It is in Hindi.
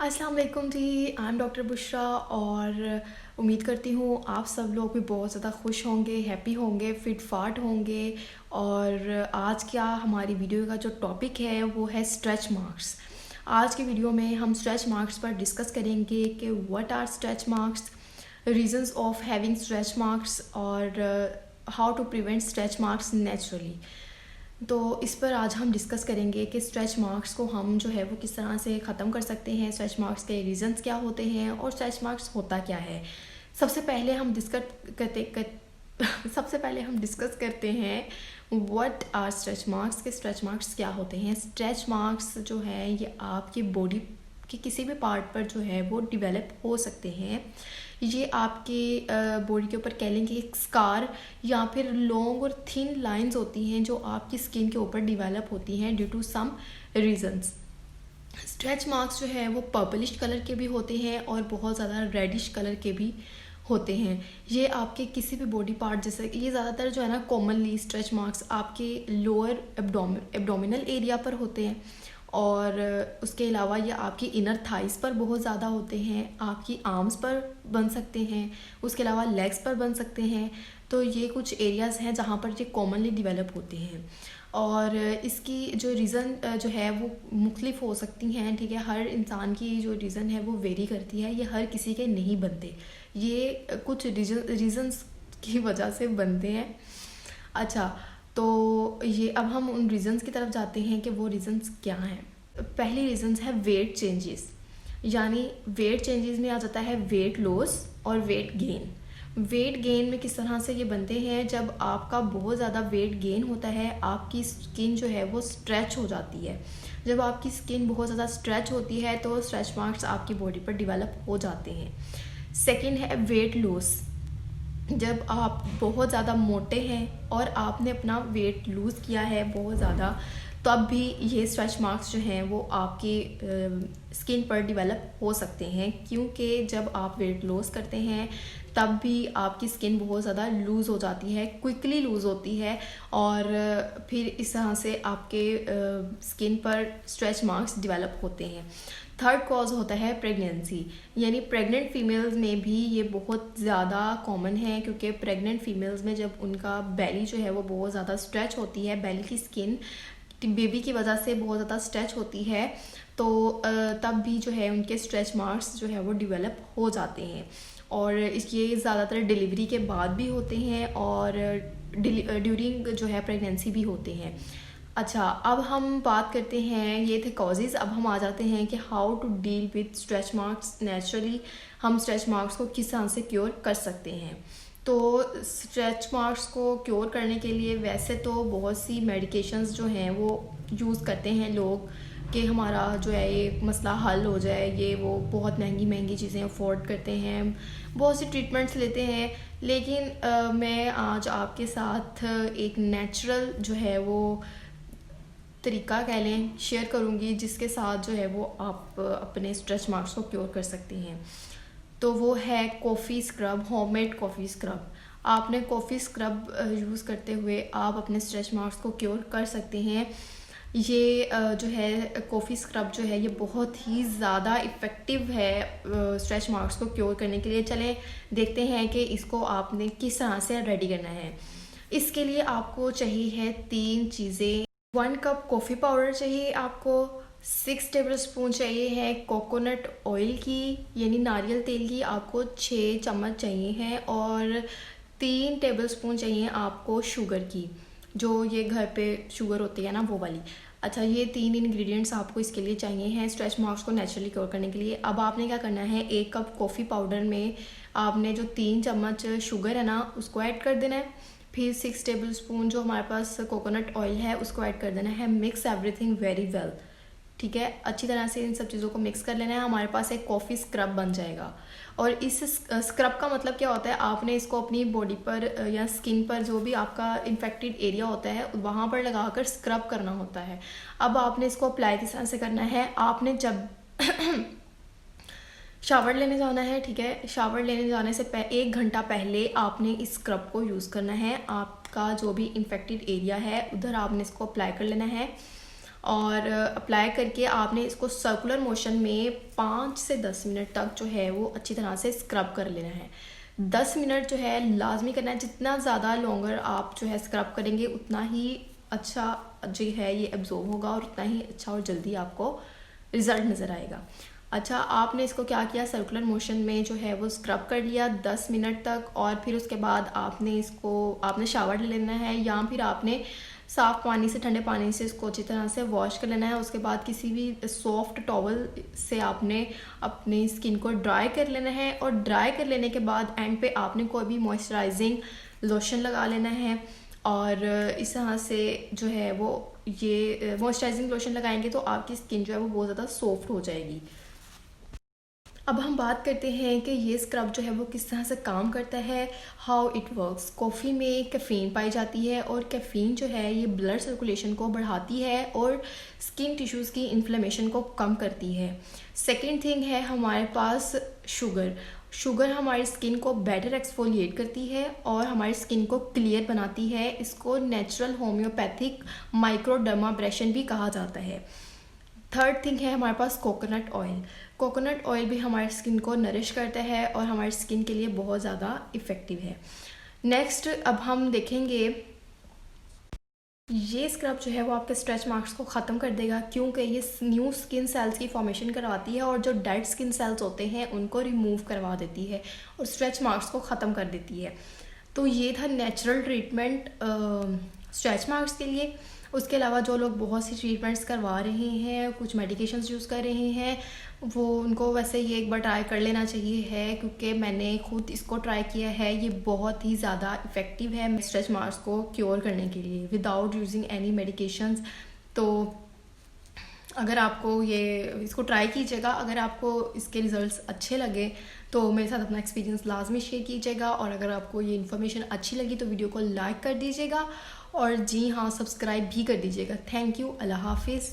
अस्सलाम वालेकुम जी। आई एम डॉक्टर बुशरा और उम्मीद करती हूँ आप सब लोग भी बहुत ज़्यादा खुश होंगे, हैप्पी होंगे, फिट फाट होंगे। और आज क्या हमारी वीडियो का जो टॉपिक है वो है स्ट्रेच मार्क्स। आज की वीडियो में हम स्ट्रेच मार्क्स पर डिस्कस करेंगे कि what are stretch marks, reasons of having stretch marks और how to prevent stretch marks naturally. तो इस पर आज हम डिस्कस करेंगे कि स्ट्रेच मार्क्स को हम जो है वो किस तरह से ख़त्म कर सकते हैं, स्ट्रेच मार्क्स के रीज़न्स क्या होते हैं और स्ट्रेच मार्क्स होता क्या है। सबसे पहले हम डिस्कस करते हैं व्हाट आर स्ट्रेच मार्क्स, के स्ट्रेच मार्क्स क्या होते हैं। स्ट्रेच मार्क्स जो है ये आपकी बॉडी के किसी भी पार्ट पर जो है वो डिवेलप हो सकते हैं। ये आपके बॉडी के ऊपर कह लें कि एक स्कार या फिर लॉन्ग और थिन लाइंस होती हैं जो आपकी स्किन के ऊपर डिवेलप होती हैं due to some reasons. Stretch marks जो है वो पर्पलिश कलर के भी होते हैं और बहुत ज़्यादा रेडिश कलर के भी होते हैं। ये आपके किसी भी बॉडी पार्ट, जैसे ये ज़्यादातर जो है ना कॉमनली स्ट्रेच मार्क्स आपके लोअर एब्डोमिनल एरिया पर होते हैं और उसके अलावा ये आपकी इनर थाइस पर बहुत ज़्यादा होते हैं, आपकी आर्म्स पर बन सकते हैं, उसके अलावा लेग्स पर बन सकते हैं। तो ये कुछ एरियाज़ हैं जहाँ पर ये कॉमनली डिवेलप होते हैं और इसकी जो रीज़न जो है वो मुख्तलिफ हो सकती हैं। ठीक है, हर इंसान की जो रीज़न है वो वेरी करती है, ये हर किसी के नहीं बनते, ये कुछ रीज़न्स की वजह से बनते हैं। अच्छा, तो ये अब हम उन रीज़न्स की तरफ जाते हैं कि वो रीज़न्स क्या हैं। पहली रीज़न्स है वेट चेंजेस, यानी वेट चेंजेस में आ जाता है वेट लॉस और वेट गेन। वेट गेन में किस तरह से ये बनते हैं, जब आपका बहुत ज़्यादा वेट गेन होता है आपकी स्किन जो है वो स्ट्रेच हो जाती है। जब आपकी स्किन बहुत ज़्यादा स्ट्रेच होती है तो स्ट्रेच मार्क्स आपकी बॉडी पर डिवेलप हो जाते हैं। सेकंड है वेट लॉस, जब आप बहुत ज़्यादा मोटे हैं और आपने अपना वेट लूज़ किया है बहुत ज़्यादा, तब भी ये स्ट्रेच मार्क्स जो हैं वो आपकी स्किन पर डिवेलप हो सकते हैं, क्योंकि जब आप वेट लॉस करते हैं तब भी आपकी स्किन बहुत ज़्यादा लूज़ हो जाती है, क्विकली लूज़ होती है और फिर इस तरह से आपके स्किन पर स्ट्रेच मार्क्स डिवेलप होते हैं। थर्ड कॉज होता है प्रेगनेंसी, यानी प्रेग्नेंट फीमेल्स में भी ये बहुत ज़्यादा कॉमन है, क्योंकि प्रेग्नेंट फीमेल्स में जब उनका बेली जो है वो बहुत ज़्यादा स्ट्रेच होती है, बेली की स्किन बेबी की वजह से बहुत ज़्यादा स्ट्रेच होती है, तो तब भी जो है उनके स्ट्रेच मार्क्स जो है वो डिवेलप हो जाते हैं और ये ज़्यादातर डिलीवरी के बाद भी होते हैं और ड्यूरिंग जो है प्रेगनेंसी भी होते हैं। अच्छा, अब हम बात करते हैं, ये थे कॉजेज़। अब हम आ जाते हैं कि how to deal with stretch marks naturally, हम स्ट्रेच मार्क्स को किस तरह से क्योर कर सकते हैं। तो स्ट्रेच मार्क्स को क्योर करने के लिए वैसे तो बहुत सी मेडिकेशंस जो हैं वो यूज़ करते हैं लोग कि हमारा जो है ये मसला हल हो जाए, ये वो बहुत महंगी महंगी चीज़ें अफोर्ड करते हैं, बहुत सी ट्रीटमेंट्स लेते हैं। लेकिन मैं आज आपके साथ एक नेचुरल जो है वो तरीका कह लें शेयर करूंगी, जिसके साथ जो है वो आप अपने स्ट्रेच मार्क्स को क्योर कर सकते हैं। तो वो है coffee scrub, homemade coffee scrub. आपने कॉफ़ी स्क्रब यूज़ करते हुए आप अपने स्ट्रेच मार्क्स को क्योर कर सकते हैं। ये जो है कॉफ़ी स्क्रब जो है ये बहुत ही ज़्यादा इफ़ेक्टिव है स्ट्रेच मार्क्स को क्योर करने के लिए। चलें देखते हैं कि इसको आपने किस तरह से रेडी करना है। इसके लिए आपको चाहिए है 3 चीज़ें। 1 कप कॉफ़ी पाउडर चाहिए आपको, 6 टेबल स्पून चाहिए है कोकोनट ऑयल की, यानी नारियल तेल की आपको 6 चम्मच चाहिए हैं और 3 टेबल स्पून चाहिए आपको शुगर की, जो ये घर पे शुगर होती है ना वो वाली। अच्छा, ये 3 इंग्रेडिएंट्स आपको इसके लिए चाहिए हैं स्ट्रेच मार्क्स को नेचुरली क्योर करने के लिए। अब आपने क्या करना है, 1 कप कॉफ़ी पाउडर में आपने जो 3 चम्मच शुगर है ना उसको ऐड कर देना है। फिर 6 टेबल स्पून जो हमारे पास कोकोनट ऑयल है उसको ऐड कर देना है। मिक्स एवरीथिंग वेरी वेल, ठीक है, अच्छी तरह से इन सब चीज़ों को मिक्स कर लेना है। हमारे पास एक कॉफ़ी स्क्रब बन जाएगा। और इस स्क्रब का मतलब क्या होता है, आपने इसको अपनी बॉडी पर या स्किन पर जो भी आपका इन्फेक्टेड एरिया होता है वहाँ पर लगाकर स्क्रब करना होता है। अब आपने इसको अप्लाई किस तरह से करना है, आपने जब शावर लेने जाना है, ठीक है, शावर लेने जाने से 1 घंटा पहले आपने इस स्क्रब को यूज़ करना है। आपका जो भी इन्फेक्टेड एरिया है उधर आपने इसको अप्लाई कर लेना है और अप्लाई करके आपने इसको सर्कुलर मोशन में 5 से 10 मिनट तक जो है वो अच्छी तरह से स्क्रब कर लेना है। 10 मिनट जो है लाजमी करना है। जितना ज़्यादा लॉन्गर आप जो है स्क्रब करेंगे उतना ही अच्छा जो है ये एब्जॉर्ब होगा और उतना ही अच्छा और जल्दी आपको रिज़ल्ट नज़र आएगा। अच्छा, आपने इसको क्या किया, सर्कुलर मोशन में जो है वो स्क्रब कर लिया 10 मिनट तक, और फिर उसके बाद आपने शावर ले लेना है, या फिर आपने साफ़ पानी से, ठंडे पानी से इसको अच्छी तरह से वॉश कर लेना है। उसके बाद किसी भी सॉफ्ट टॉवल से आपने अपनी स्किन को ड्राई कर लेना है, और ड्राई कर लेने के बाद एंड पे आपने कोई भी मॉइस्चराइजिंग लोशन लगा लेना है। और इस तरह से जो है वो ये मॉइस्चराइजिंग लोशन लगाएंगे तो आपकी स्किन जो है वो बहुत ज़्यादा सॉफ्ट हो जाएगी। अब हम बात करते हैं कि ये स्क्रब जो है वो किस तरह से काम करता है, हाउ इट वर्क्स। कॉफ़ी में कैफ़ीन पाई जाती है, और कैफ़ीन जो है ये ब्लड सर्कुलेशन को बढ़ाती है और स्किन टिश्यूज़ की इन्फ्लेमेशन को कम करती है। सेकेंड थिंग है हमारे पास शुगर हमारी स्किन को बेटर एक्सफोलिएट करती है और हमारी स्किन को क्लियर बनाती है। इसको नेचुरल होम्योपैथिक माइक्रोडर्माब्रेशन भी कहा जाता है। थर्ड थिंग है हमारे पास कोकोनट ऑयल भी हमारी स्किन को नरिश करता है और हमारी स्किन के लिए बहुत ज़्यादा इफ़ेक्टिव है। नेक्स्ट अब हम देखेंगे, ये स्क्रब जो है वो आपके स्ट्रेच मार्क्स को ख़त्म कर देगा, क्योंकि ये न्यू स्किन सेल्स की फॉर्मेशन करवाती है और जो डेड स्किन सेल्स होते हैं उनको रिमूव करवा देती है और स्ट्रेच मार्क्स को ख़त्म कर देती है। तो ये था नेचुरल ट्रीटमेंट स्ट्रेच मार्क्स के लिए। उसके अलावा जो लोग बहुत सी ट्रीटमेंट्स करवा रहे हैं, कुछ मेडिकेशंस यूज़ कर रहे हैं, वो उनको वैसे ये एक बार ट्राई कर लेना चाहिए है, क्योंकि मैंने खुद इसको ट्राई किया है। ये बहुत ही ज़्यादा इफ़ेक्टिव है स्ट्रेच मार्क्स को क्योर करने के लिए विदाउट यूजिंग एनी मेडिकेशंस। तो अगर आपको इसको ट्राई कीजिएगा। अगर आपको इसके रिज़ल्ट्स अच्छे लगे तो मेरे साथ अपना एक्सपीरियंस लाजमी शेयर कीजिएगा, और अगर आपको ये इन्फॉर्मेशन अच्छी लगी तो वीडियो को लाइक कर दीजिएगा, और जी हाँ, सब्सक्राइब भी कर दीजिएगा। Thank you. अल्लाह हाफिज़।